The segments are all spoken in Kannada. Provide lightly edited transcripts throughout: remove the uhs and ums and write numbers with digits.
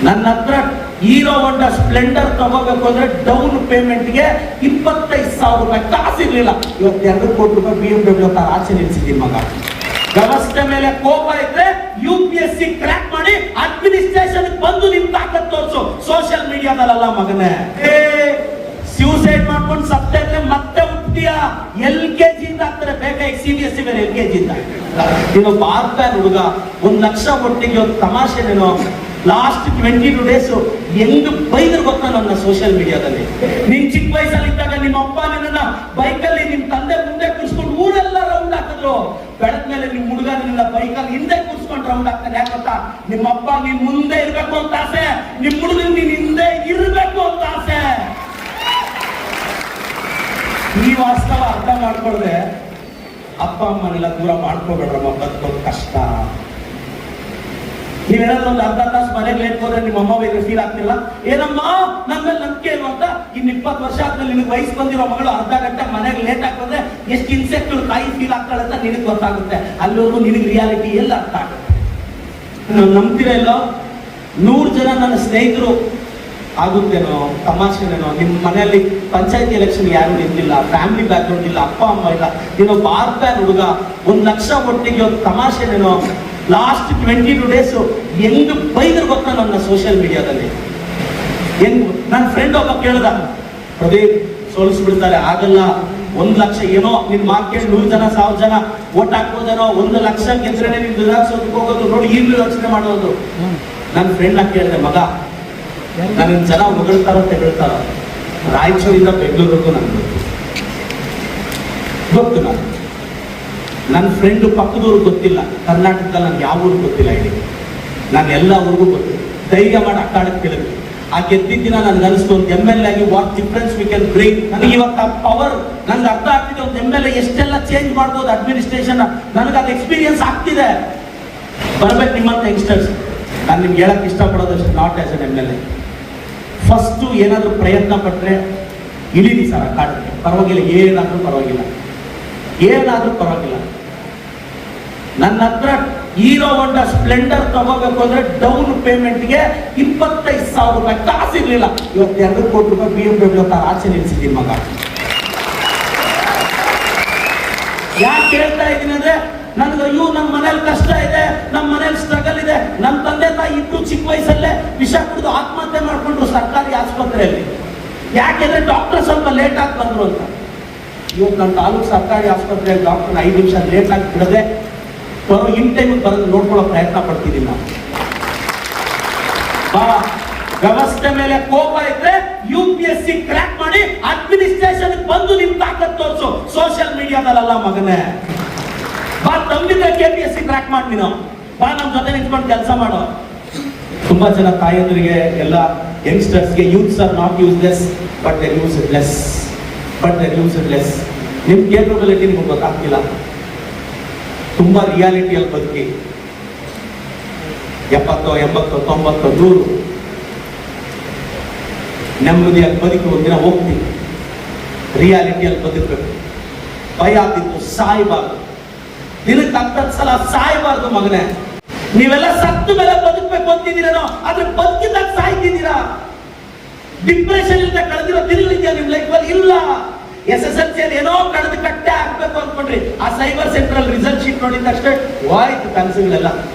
ನನ್ನ ಹತ್ರ ಹೀರೋ ಹೊಂಡಾ ಸ್ಪ್ಲೆಂಡರ್ ತಗೋಬೇಕು ಅಂದ್ರೆ ಡೌನ್ ಪೇಮೆಂಟ್ಗೆ 25,000 ರೂಪಾಯಿ ಕಾಸಿರ್ಲಿಲ್ಲ. ಇವತ್ತು 2 ಕೋಟಿ ರೂಪಾಯಿ BMW ಕಾರ್ ಆಚೆ ನಿಲ್ಸಿದ್ದೀನಿ ಮಗ. ವ್ಯವಸ್ಥೆ ಮೇಲೆ ಕೋಪ ಇದ್ರೆ UPSC ಕ್ರ್ಯಾಕ್ ಮಾಡಿ ಅಡ್ಮಿನಿಸ್ಟ್ರೇಷನ್ ಬಂದು ನಿಮ್ ತಾಕತ್ ತೋರಿಸು. ಸೋಷಿಯಲ್ ಮೀಡಿಯಾದಲ್ಲ ಮಗನೇ. ಸೂಸೈಡ್ ಮಾಡ್ಕೊಂಡು ಸತ್ತ ಇದ್ರೆ ಮತ್ತೆ ಹುಟ್ಟಿಯಾ LKG ಇಂದ ಆಗ್ತಾರೆ. ಬೇಕಾ CBSE ಬೇರೆ LKG ಇಂದ. ನೀನು ಬಾರ್ಬ್ಯಾನ್ ಹುಡುಗ 1 ಲಕ್ಷ ಒಟ್ಟಿಗೆ ಒಂದು ತಮಾಷೆನೇನೋ ಲಾಸ್ಟ್ 22 ಡೇಸ್ ಹೆಂಗ್ ಬೈದ್ರು ಗೊತ್ತಾ ನನ್ನ ಸೋಷಿಯಲ್ ಮೀಡಿಯಾದಲ್ಲಿ. ನಿನ್ ಚಿಕ್ಕ ವಯಸ್ಸಲ್ಲಿ ಇದ್ದಾಗ ನಿಮ್ಮ ಅಪ್ಪ ನಿನ್ನ ಬೈಕಲ್ಲಿ ನಿಮ್ ತಂದೆ ಮುಂದೆ ಕೂರಿಸ್ಕೊಂಡು ಊರೆಲ್ಲ ರೌಂಡ್ ಹಾಕಿದ್ರು. ಬೆಳದ ಮೇಲೆ ನಿಮ್ ಹುಡುಗ ನಿನ್ನ ಬೈಕಲ್ಲಿ ಹಿಂದೆ ಕೂರಿಸ್ಕೊಂಡು ರೌಂಡ್ ಹಾಕ್ತಾನೆ. ಯಾಕೆ ಗೊತ್ತಾ? ನಿಮ್ಮ ಅಪ್ಪ ನಿನ್ ಮುಂದೆ ಇರ್ಬೇಕು ಅಂತ ಆಸೆ, ನಿಮ್ ಹುಡುಗ ನಿನ್ ಹಿಂದೆ ಇರ್ಬೇಕು ಅಂತ ಆಸೆ. ಈ ವಾಸ್ತವ ಅರ್ಥ ಮಾಡ್ಕೊಳ್ದೆ ಅಪ್ಪ ಅಮ್ಮನೆಲ್ಲ ದೂರ ಮಾಡ್ಕೋಬೇಡ್ರಮ್ಮ, ಬದುಕೋದು ಕಷ್ಟ. ನೀವೇನಾದ್ರೂ ಒಂದು ಅರ್ಧ ತಾಸು ಮನೆಗೆ ಲೇಟ್ ಹೋದ್ರೆ ನಿಮ್ಮ ಅಮ್ಮ ಬೇಗ ಫೀಲ್ ಆಗ್ತಿಲ್ಲ, ಏನಮ್ಮ ನನ್ನ ಮೇಲೆ ನಂಬಿಕೆ ಏನು ಅಂತ. ಇನ್ನು 20 ವರ್ಷ ಆದ್ಮೇಲೆ ನಿನಗೆ ವಯಸ್ಸು ಬಂದಿರೋ ಮಗಳು ಅರ್ಧ ಗಂಟೆ ಮನೆಗೆ ಲೇಟ್ ಹಾಕಿದ್ರೆ ಎಷ್ಟು ಇನ್ಸೆಕ್ಟ್ ತಾಯಿ ಫೀಲ್ ಆಗ್ತಾಳೆ ಅಂತ ನಿನಗೆ ಗೊತ್ತಾಗುತ್ತೆ. ಅಲ್ಲಿವರೆಗೂ ನಿನಗೆ ರಿಯಾಲಿಟಿ ಎಲ್ಲ ಅರ್ಥ ಆಗುತ್ತೆ. ನಂಬ್ತಿರೋ ಇಲ್ಲೋ 100 ಜನ ನನ್ನ ಸ್ನೇಹಿತರು ಆಗುತ್ತೇನೋ ತಮಾಷೆನೇನೋ. ನಿಮ್ಮ ಮನೆಯಲ್ಲಿ ಪಂಚಾಯತಿ ಎಲೆಕ್ಷನ್ ಯಾರು ನಿಂತಿಲ್ಲ, ಫ್ಯಾಮಿಲಿ ಬ್ಯಾಕ್ಗ್ರೌಂಡ್ ಇಲ್ಲ, ಅಪ್ಪ ಅಮ್ಮ ಇಲ್ಲ, ನೀನು ಬಾರ್ಬ್ಯಾನ್ ಹುಡುಗ 1 ಲಕ್ಷ ಒಟ್ಟಿಗೆ ಒಂದು ತಮಾಷೆನೇನೋ ಲಾಸ್ಟ್ 22 ಡೇಸ್ ಹೆಂಗ್ ಬೈದ್ರು ಗೊತ್ತಾ ನನ್ನ ಸೋಷಿಯಲ್ ಮೀಡಿಯಾದಲ್ಲಿ. ಹೆಂಗ್ ನನ್ನ ಫ್ರೆಂಡ್ ಒಬ್ಬ ಕೇಳ್ದ, ಪ್ರದೀಪ್ ಸೋಲಿಸ್ಬಿಡ್ತಾರೆ, ಆಗಲ್ಲ, 1 ಲಕ್ಷ ಏನೋ ನಿನ್ ಮಾರ್ಕೆಟ್ 100 ಜನ 1000 ಜನ ಓಟ್ ಹಾಕ್ಬೋದೇನೋ, 1 ಲಕ್ಷ ಗೆದ್ರೇನೆ ನಿನ್ ವಿಧಾನಸೌಧಕ್ಕೆ ಹೋಗೋದು ನೋಡಿ, ಈಗಲೂ ಯೋಚನೆ ಮಾಡೋದು. ನನ್ನ ಫ್ರೆಂಡ್ ಕೇಳಿದೆ, ಮಗ ನನ್ನ ಜನ ಹೊಗಳ್ತಾರೋ ತೆಗಳ್ತಾರೋ, ರಾಯಚೂರಿಂದ ಬೆಂಗಳೂರಿಗೂ ನನ್ಗೆ ಗೊತ್ತು. ನನ್ನ ಫ್ರೆಂಡ್ ಪಕ್ಕದವ್ರಿಗೆ ಗೊತ್ತಿಲ್ಲ, ಕರ್ನಾಟಕದಲ್ಲಿ ನನ್ಗೆ ಯಾವ ಊರು ಗೊತ್ತಿಲ್ಲ, ಹೇಳಿ ನಾನು ಎಲ್ಲ ಊರಿಗೂ ಗೊತ್ತು. ಧೈರ್ಯ ಮಾಡಿ ಅಕ್ಕಾಡಕ್ಕೆ ಕೇಳಿದ್ವಿ. ಆ ಗೆದ್ದಿದ್ದ ದಿನ ನನ್ಗೆ ಅನಿಸ್ತು ಒಂದು MLA ಆಗಿ what difference we can bring. ನನಗೆ ಇವತ್ತು ಆ ಪವರ್ ನನ್ಗೆ ಅರ್ಥ ಆಗ್ತಿದೆ. ಒಂದು MLA ಎಷ್ಟೆಲ್ಲ ಚೇಂಜ್ ಮಾಡ್ಬೋದು ಅಡ್ಮಿನಿಸ್ಟ್ರೇಷನ್, ನನಗೆ ಅದು ಎಕ್ಸ್ಪೀರಿಯನ್ಸ್ ಆಗ್ತಿದೆ. ಬರ್ಬೇಕು ನಿಮ್ಮಂತ ಯಂಗ್ಸ್ಟರ್ಸ್. ನಾನು ನಿಮ್ಗೆ ಹೇಳಕ್ ಇಷ್ಟಪಡೋದಷ್ಟು not as an MLA. First ಏನಾದರೂ ಪ್ರಯತ್ನ ಪಟ್ಟರೆ ಇಳೀರಿ ಸರ್ ಅಕ್ಕಾಡಕ್ಕೆ, ಪರವಾಗಿಲ್ಲ, ಏನಾದರೂ ಪರವಾಗಿಲ್ಲ, ಏನಾದರೂ ಪರವಾಗಿಲ್ಲ. ನನ್ನ ಹತ್ರ ಹೀರೋ ಹೊಂಡಾ ಸ್ಪ್ಲೆಂಡರ್ ತಗೋಬೇಕು ಅಂದ್ರೆ ಡೌನ್ ಪೇಮೆಂಟ್ಗೆ 25,000 ರೂಪಾಯಿ ಕಾಸಿರ್ಲಿಲ್ಲ. ಇವತ್ತು 2 ಕೋಟಿ ರೂಪಾಯಿ BMW ಕಾರ್ ಆಚೆ ನಿಲ್ಸಿದ್ದೀನಿ ಮಗ. ಯಾಕೆ ಹೇಳ್ತಾ ಇದ್ದೀನಿ ಅಂದ್ರೆ ನನ್ಗೆ ಅಯ್ಯೋ ನಮ್ಮ ಮನೇಲಿ ಕಷ್ಟ ಇದೆ, ನಮ್ಮ ಮನೇಲಿ ಸ್ಟ್ರಗಲ್ ಇದೆ. ನಮ್ಮ ತಂದೆ ತಾಯಿ ಇಬ್ರು ಚಿಕ್ಕ ವಯಸ್ಸಲ್ಲೇ ವಿಷ ಕುಡಿದು ಆತ್ಮಹತ್ಯೆ ಮಾಡ್ಕೊಂಡ್ರು ಸರ್ಕಾರಿ ಆಸ್ಪತ್ರೆಯಲ್ಲಿ. ಯಾಕೆಂದ್ರೆ ಡಾಕ್ಟರ್ ಸ್ವಲ್ಪ ಲೇಟ್ ಆಗಿ ಬಂದ್ರು ಅಂತ. ಇವತ್ತು ನನ್ನ ತಾಲೂಕು ಸರ್ಕಾರಿ ಆಸ್ಪತ್ರೆಯಲ್ಲಿ ಡಾಕ್ಟರ್ 5 ನಿಮಿಷ ಲೇಟ್ ಆಗಿ ಬಿಡದೆ ಬರೋ ಇನ್ ಟೈಮಿಗೆ ಬರೋದು ನೋಡ್ಕೊಳ್ಳೋ ಪ್ರಯತ್ನ ಪಡ್ತಿದ್ದೀನಿ ನಾವು. ವ್ಯವಸ್ಥೆ ಮೇಲೆ ಕೋಪ ಇದ್ರೆ UPSC ಕ್ರ್ಯಾಕ್ ಮಾಡಿ ಅಡ್ಮಿನಿಸ್ಟ್ರೇಷನ್ ಬಂದು ನಿಮ್ ತಾಕತ್ ತೋರಿಸು. ಸೋಷಿಯಲ್ ಮೀಡಿಯಾದಲ್ಲ ಮಗನೇ. ಬಾ ತಂದಿದ್ರೆ KPSC ಕ್ರ್ಯಾಕ್ ಮಾಡಿ ನೀನು ಬಾ, ನಮ್ಮ ಜೊತೆ ನಿಂತ್ಕೊಂಡು ಕೆಲಸ ಮಾಡೋ. ತುಂಬಾ ಜನ ತಾಯಂದ್ರಿಗೆ ಎಲ್ಲ ಯಂಗ್ಸ್ಟರ್ಸ್ಗೆ youths are not useless but they useless. ನಿಮ್ ಕೇಪಬಿಲಿಟಿ ನಿಮ್ಗೆ ಗೊತ್ತಾಗ್ತಿಲ್ಲ. ತುಂಬಾ ರಿಯಾಲಿಟಿಯಲ್ಲಿ ಬದುಕಿ 70, 80, 90, 100 ನೆಮ್ಮದಿಯಾಗಿ ಬದುಕಿ ಒಂದಿನ ಹೋಗ್ತೀವಿ. ರಿಯಾಲಿಟಿಯಲ್ಲಿ ಬದುಕಬೇಕು. ಭಯ ಆಗಿತ್ತು ಸಾಯ್ಬಾರ್ದು, ದಿನಕ್ಕೆ 10 ಸಲ ಸಾಯ್ಬಾರ್ದು ಮಗನೇ. ನೀವೆಲ್ಲ ಸತ್ತು ಮೇಲೆ ಬದುಕಬೇಕು ಅಂತಿದ್ದೀರೇನೋ, ಆದ್ರೆ ಬದುಕಿದಾಗ ಸಾಯ್ತಿದ್ದೀರಾ. ಡಿಪ್ರೆಷನ್ ಇಂದ ಕಳೆದಿರೋ ದಿನಗಳಿದೆಯಾ ನಿಮ್ ಲೈಫ್ ಅಲ್ಲಿ? ಇಲ್ಲ. SSLC ಏನೋ ಕಳೆದು ಕಟ್ಟೆ ಹಾಕ್ಬೇಕು ಅನ್ಕೊಂಡ್ರಿ, ಆ ಸೈಬರ್ ಸೆಂಟ್ರಲ್ ರಿಸಲ್ಟ್ ಶೀಟ್ ನೋಡಿದ ತಕ್ಷಣ ಹೋಯ್ತು ಕನಸುಗಳೆಲ್ಲ.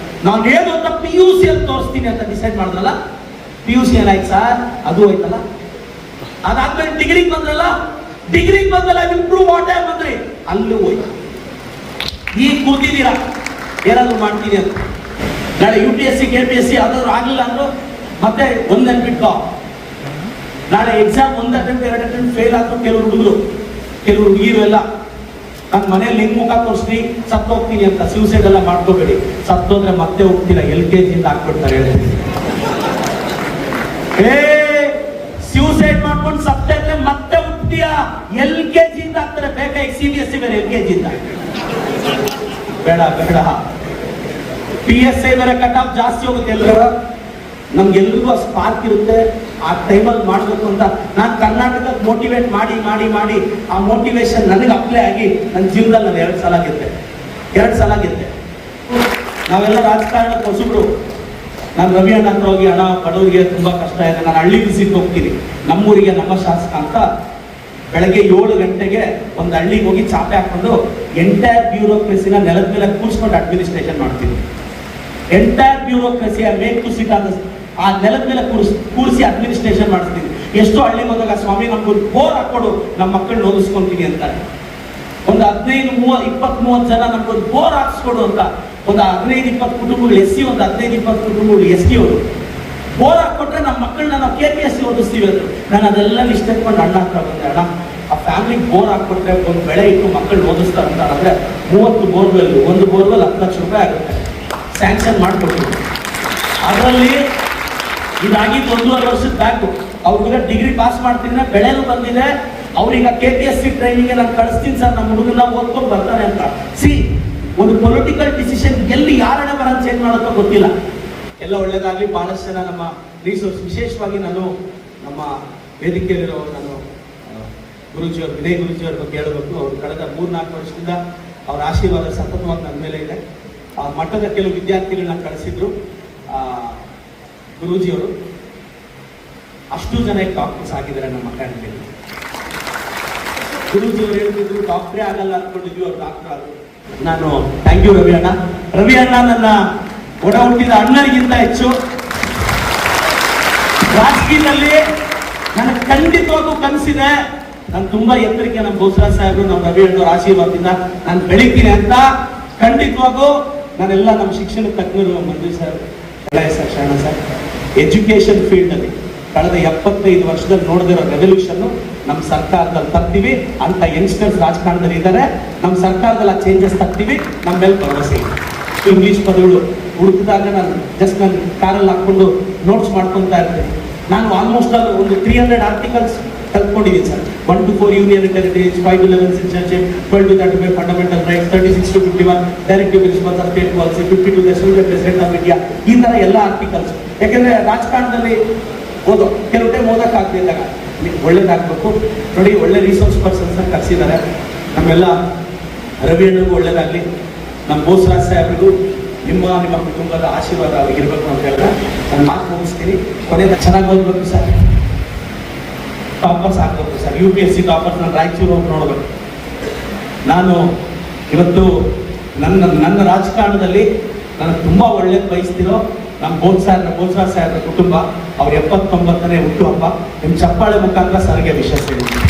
ನಾನು ಏನು ಅಂತ PUC ಅಲ್ಲಿ ತೋರಿಸ್ತೀನಿ ಅಂತ ಡಿಸೈಡ್ ಮಾಡಿದ್ರಲ್ಲ, PUC ಏನಾಯ್ತು ಸರ್? ಅದು ಹೋಯ್ತಲ್ಲ. ಅದಾದ್ಮೇಲೆ ಡಿಗ್ರಿಗೆ ಬಂದ್ರಲ್ಲ ಇಂಪ್ರೂವ್ ವಾಟ್ ಬಂದ್ರಿ, ಅಲ್ಲೂ ಹೋಯ್ತು. ಈಗ ಕೂತಿದ್ದೀರಾ ಏನಾದ್ರು ಮಾಡ್ತೀನಿ ಅಂತ. ನಾಳೆ UPSC KPSC ಯಾವ್ದಾದ್ರು ಆಗ್ಲಿಲ್ಲ ಅಂದ್ರು ಮತ್ತೆ ಒಂದನ್ನು ಬಿಟ್ಟು ನಾಳೆ ಎಕ್ಸಾಮ್ 1 ಅಟೆಂಪ್ಟ್ 2 ಅಟೆಂಪ್ಟ್ ಫೇಲ್ ಆದ್ರು ಕೆಲವರು ಹುಡುಗಿರು ಎಲ್ಲ ನನ್ನ ಮನೇಲಿ ನಿನ್ ಮುಖ ತೋರಿಸ್ತೀನಿ ಸತ್ತು ಹೋಗ್ತೀನಿ ಅಂತ ಸೂಸೈಡ್ ಎಲ್ಲ ಮಾಡ್ಕೋಬೇಡಿ. ಸತ್ತೋದ್ರೆ ಮತ್ತೆ ಹೋಗ್ತೀರಾ, LKG ಇಂದ ಹಾಕ್ಬಿಡ್ತಾರೆ. ಸೂಸೈಡ್ ಮಾಡ್ಕೊಂಡು ಸತ್ತ ಇದ್ರೆ ಮತ್ತೆ ಹುಟ್ಟಿಯಾ LKG ಇಂದ ಹಾಕ್ತಾರೆ. ಬೇಕಾ CBSE ಬೇರೆ LKG ಇಂದ. ಬೇಡ PSI ಬೇರೆ ಕಟ್ ಆಫ್ ಜಾಸ್ತಿ ಹೋಗುತ್ತೆ. ಎಲ್ಲರೂ ನಮ್ಗೆಲ್ರಿಗೂ ಸ್ಪಾರ್ಕ್ ಇರುತ್ತೆ, ಆ ಟೈಮಲ್ಲಿ ಮಾಡಬೇಕು ಅಂತ. ನಾನು ಕರ್ನಾಟಕಕ್ಕೆ ಮೋಟಿವೇಟ್ ಮಾಡಿ ಆ ಮೋಟಿವೇಶನ್ ನನಗೆ ಅಪ್ಲೈ ಆಗಿ ನನ್ನ ಜೀವನದಲ್ಲಿ ನಾನು 2 ಸಲ ಗೆದ್ದೆ. ನಾವೆಲ್ಲ ರಾಜಕಾರಣಕ್ಕೆ ಹೊಸಬ್ರು, ನಾನು ರವಿ ಅಣ್ಣ ಹತ್ರ ಹೋಗಿ, ಹಣ ಬಡವರಿಗೆ ತುಂಬಾ ಕಷ್ಟ ಇದೆ, ನಾನು ಹಳ್ಳಿ ವಿಸಿಟ್ ಹೋಗ್ತೀನಿ, ನಮ್ಮೂರಿಗೆ ನಮ್ಮ ಶಾಸಕ ಅಂತ. ಬೆಳಗ್ಗೆ 7 ಗಂಟೆಗೆ ಒಂದು ಹಳ್ಳಿಗೆ ಹೋಗಿ ಚಾಪೆ ಹಾಕೊಂಡು ಎಂಟೈರ್ ಬ್ಯೂರೋಕ್ರಸಿನ ನೆಲದ ಮೇಲೆ ಕೂರ್ಸ್ಕೊಂಡು ಅಡ್ಮಿನಿಸ್ಟ್ರೇಷನ್ ಮಾಡ್ತೀನಿ. Entire bureaucracy make to sit ಆ ನೆಲದ ಮೇಲೆ ಕೂರಿಸಿ ಅಡ್ಮಿನಿಸ್ಟ್ರೇಷನ್ ಮಾಡಿಸ್ತೀನಿ. ಎಷ್ಟೋ ಹಳ್ಳಿ ಹೋದಾಗ, ಸ್ವಾಮಿ ನಮ್ಗೊಂದು ಬೋರ್ ಹಾಕೊಡು, ನಮ್ಮ ಮಕ್ಕಳನ್ನ ಓದಿಸ್ಕೊಂತೀನಿ ಅಂತಾರೆ. ಒಂದು 15-20-30 ಜನ ನಮ್ಗೊಂದು ಬೋರ್ ಹಾಕ್ಸ್ಕೊಡು ಅಂತ. ಒಂದು 15-20 ಕುಟುಂಬಗಳು SC, ಒಂದು 15-20 ಕುಟುಂಬಗಳು ST ಅವರು ಬೋರ್ ಹಾಕೊಟ್ರೆ ನಮ್ಮ ಮಕ್ಕಳನ್ನ ನಾವು KPSC ಓದಿಸ್ತೀವಿ ಅಂದ್ರು. ನಾನು ಅದೆಲ್ಲ ಇಷ್ಟಕೊಂಡು ಅಣ್ಣ ಹತ್ರ ಬಂದೆ, ಅಣ್ಣ ಆ ಫ್ಯಾಮಿಲಿಗೆ ಬೋರ್ ಹಾಕೊಟ್ರೆ ಒಂದು ಬೆಳೆ ಇಟ್ಟು ಮಕ್ಕಳು ಓದಿಸ್ತಾರೆ ಅಂತ ಅಂದ್ರೆ 30 ಬೋರ್ವೆಲ್, ಒಂದು ಬೋರ್ವೆಲ್ 10 ಲಕ್ಷ ರೂಪಾಯಿ ಆಗುತ್ತೆ, ಸ್ಯಾಂಕ್ಷನ್ ಮಾಡಿಕೊಡ್ತೀವಿ. ಅದರಲ್ಲಿ ಇದಾಗಿದ್ದು 1.5 ವರ್ಷದ ಬ್ಯಾಕು. ಅವ್ರಿಗೆ ಡಿಗ್ರಿ ಪಾಸ್ ಮಾಡ್ತಿದ್ರೆ ಬೆಳೆನೂ ಬಂದಿದೆ. ಅವ್ರೀಗ KPSC ಟ್ರೈನಿಂಗ್ ನಾನು ಕಳಿಸ್ತೀನಿ ಸರ್, ನಮ್ಮ ಹುಡುಗನ ಓದ್ಕೊಂಡು ಬರ್ತಾನೆ ಅಂತ. ಒಂದು ಪೊಲಿಟಿಕಲ್ ಡಿಸಿಷನ್ ಎಲ್ಲಿ ಯಾರನ್ನ ಬರೋದು ಚೇಂಜ್ ಮಾಡೋಕ್ಕೋ ಗೊತ್ತಿಲ್ಲ. ಎಲ್ಲ ಒಳ್ಳೇದಾಗಲಿ. ಬಹಳಷ್ಟು ಜನ ನಮ್ಮ ರಿಸೋರ್ಸ್, ವಿಶೇಷವಾಗಿ ನಾನು ನಮ್ಮ ವೇದಿಕೆಯಲ್ಲಿರೋ ನಾನು ಗುರೂಜಿಯವರು, ವಿನಯ್ ಗುರೂಜಿಯವ್ರ ಬಗ್ಗೆ ಹೇಳಬೇಕು. ಅವರು ಕಳೆದ 3-4 ವರ್ಷದಿಂದ ಅವರ ಆಶೀರ್ವಾದ ಸತತವಾಗಿ ನನ್ನ ಮೇಲೆ ಇದೆ. ಆ ಮಠದ ಕೆಲವು ವಿದ್ಯಾರ್ಥಿಗಳನ್ನ ಕಳಿಸಿದ್ರು ಗುರೂಜಿಯವರು. ಅಷ್ಟು ಜನ ಡಾಕ್ಟರ್ಸ್ ಆಗಿದ್ದಾರೆ ನಮ್ಮ ಅಕಾಡೆಮಿಯಲ್ಲಿ. ಗುರೂಜಿಯವರು ಹೇಳ್ತಿದ್ರು ಡಾಕ್ಟ್ರೇ ಆಗಲ್ಲ ಅಂದ್ಕೊಂಡಿದ್ವಿ, ಅವ್ರು ಡಾಕ್ಟರ್ ಆದ್ರು. ನಾನು ಥ್ಯಾಂಕ್ ಯು ರವಿ ಅಣ್ಣ. ರವಿ ಅಣ್ಣ ನನ್ನ ಒಡ ಹುಟ್ಟಿದ ಅಣ್ಣರಿಗಿಂತ ಹೆಚ್ಚು. ರಾಜಕೀಯದಲ್ಲಿ ನನಗೆ ಖಂಡಿತವಾಗೂ ಕನಸಿದೆ. ನಾನು ತುಂಬಾ ಎತ್ತರಕ್ಕೆ ನಮ್ಮ ಬೋಸರಾಜ್ ಸಾಹೇಬರು, ನಮ್ಮ ರವಿ ಅಣ್ಣವ್ರ ಆಶೀರ್ವಾದದಿಂದ ನಾನು ಬೆಳಿತೀನಿ ಅಂತ. ಖಂಡಿತವಾಗೂ ನಾನೆಲ್ಲ ನಮ್ಮ ಶಿಕ್ಷಣ ತಜ್ಞರು, ಮಂಜು ಸರ್, ಸರ್, ಶರಣ ಸರ್, ಎಜುಕೇಶನ್ ಫೀಲ್ಡ್ ಅಲ್ಲಿ ಕಳೆದ 75 ವರ್ಷದಲ್ಲಿ ನೋಡಿದಿರೋ ರೆವಲ್ಯೂಷನ್ ನಮ್ಮ ಸರ್ಕಾರದಲ್ಲಿ ತರ್ತೀವಿ ಅಂತ ಯಂಗ್ಸ್ಟರ್ಸ್ ರಾಜಕಾರಣದಲ್ಲಿ ಇದ್ದಾರೆ. ನಮ್ಮ ಸರ್ಕಾರದಲ್ಲಿ ಆ ಚೇಂಜಸ್ ತರ್ತೀವಿ, ನಮ್ಮ ಮೇಲೆ ಭರವಸೆ ಇದೆ. ಇಂಗ್ಲೀಷ್ ಪದಗಳು ಹುಡುಕಿದಾಗ ನಾನು ಜಸ್ಟ್ ನಾನು ಕಾರಲ್ಲಿ ಹಾಕೊಂಡು ನೋಟ್ಸ್ ಮಾಡ್ಕೊತಾ ಇರ್ತೀನಿ. ನಾನು ಆಲ್ಮೋಸ್ಟ್ ಒಂದು 300 ಆರ್ಟಿಕಲ್ಸ್ ಕಲ್ತ್ಕೊಂಡಿದ್ದೀನಿ sir. 1 to 4 union territories, 5 to 11 citizenship, 12 to 35 fundamental rights, 36 to 51 directive response of state policy, 50 to the civil president of India. ಈ ಥರ ಎಲ್ಲ ಆರ್ಟಿಕಲ್ಸ್. ಯಾಕೆಂದರೆ ರಾಜಕಾರಣದಲ್ಲಿ ಕೆಲವು ಟೈಮ್ ಓದೋಕ್ಕಾಗದಿದ್ದಾಗ ಒಳ್ಳೇದಾಗಬೇಕು ನೋಡಿ. ಒಳ್ಳೆ ರಿಸೋರ್ಸ್ ಪರ್ಸನ್ಸ್ನ ಕರೆಸಿದ್ದಾರೆ. ನಮ್ಮೆಲ್ಲ ರವಿ ಅಣ್ಣಗೂ ಒಳ್ಳೇದಾಗಲಿ. ನಮ್ಮ ಬೋಸರಾಜ್ ಸಾಹೇಬ್ರಿಗೂ ನಿಮ್ಮ ಕುಟುಂಬದ ಆಶೀರ್ವಾದ ಇರಬೇಕು ಅಂತ ಹೇಳಿದ್ರೆ ನಾನು ಮಾತು ಮುಗಿಸ್ತೀನಿ. ಕೊನೆಯ ಚೆನ್ನಾಗಿ ಓದಬೇಕು ಸರ್, ಟಾಪರ್ಸ್ ಆಗಬೇಕು ಸರ್, UPSC ಟಾಪರ್ಸ್. ನಾನು ರಾಯಚೂರು ಹೋಗಿ ನೋಡಬೇಕು. ನಾನು ಇವತ್ತು ನನ್ನ ರಾಜಕಾರಣದಲ್ಲಿ ನನಗೆ ತುಂಬ ಒಳ್ಳೇದು ಬಯಸ್ತಿರೋ ನಮ್ಮ ಬೋಸರಾಜ್ ಸಾಹೇಬ್ರ ಕುಟುಂಬ. ಅವ್ರ 79ನೇ ಹುಟ್ಟುಹಬ್ಬ. ನಿಮ್ಮ ಚಪ್ಪಾಳೆ ಮುಖಾಂತರ ಸರ್ಗೆ ವಿಷಯ ಹೇಳಿದ್ದೀನಿ.